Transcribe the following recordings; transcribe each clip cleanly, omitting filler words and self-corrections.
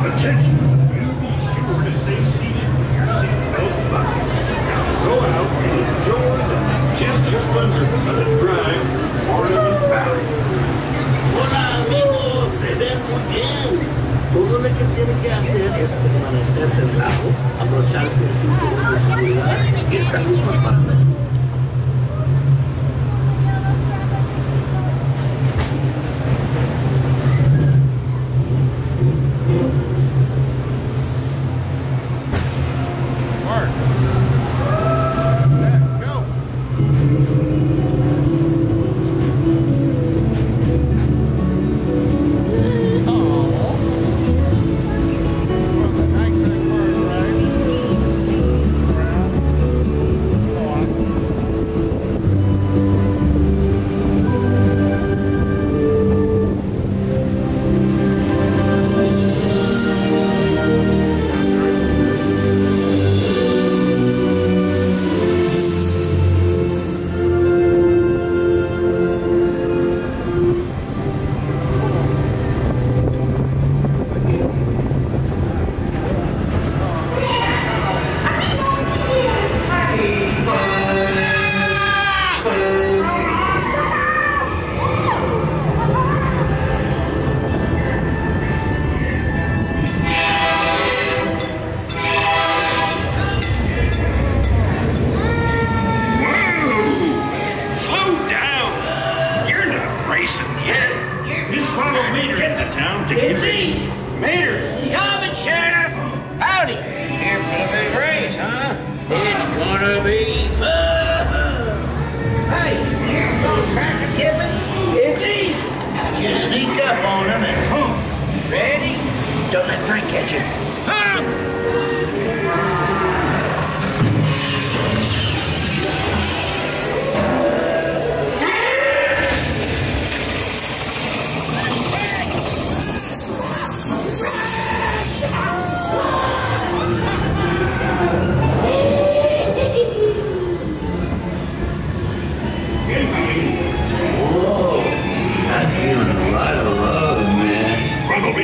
Attention, you be sure to stay seated with your seatbelt buckled. Now go out and enjoy the majestic splendor of the drive through Monument Valley. Hola amigos, se ven muy bien. Todo lo que tienen que hacer es permanecer sentados, abrocharse el cinturón de seguridad y estar listos para salir.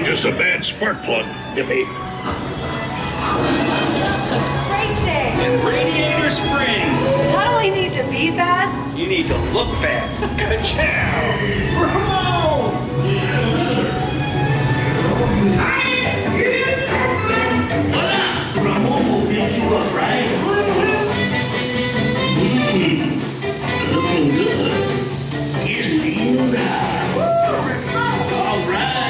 Just a bad spark plug, Dippy. Race day! In Radiator Springs. Not only need to be fast, You need to look fast. Ka-chow! Ramon! Ramon will beat you up, right? Looking good. Here's to you now. All right.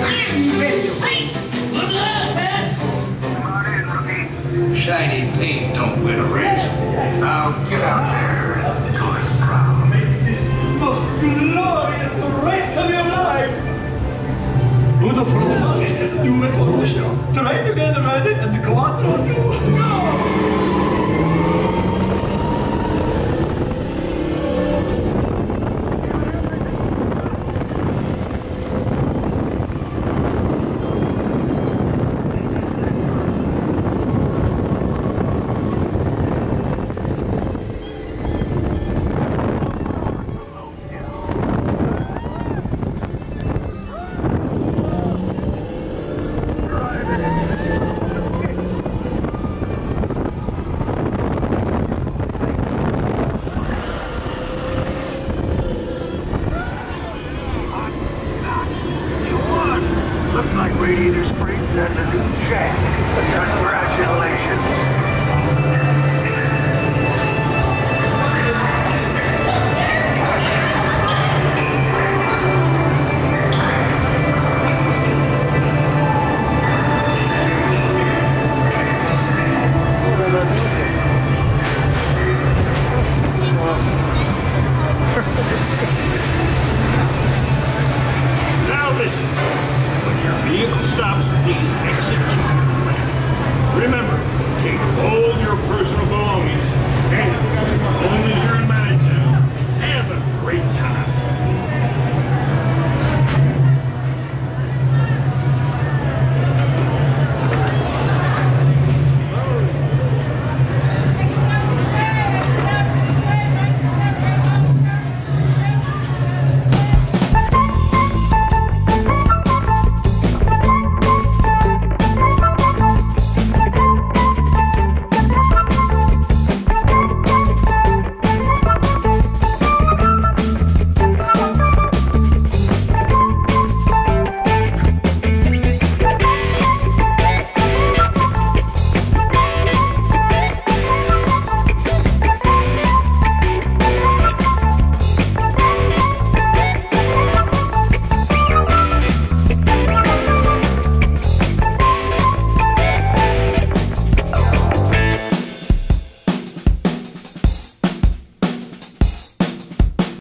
I'm ready to race. Good luck, man. Shiny paint don't win a race. Now get out there and do us proud. Most glorious race of your life! Good for you. Do it for yourself. Try to get ready and go out.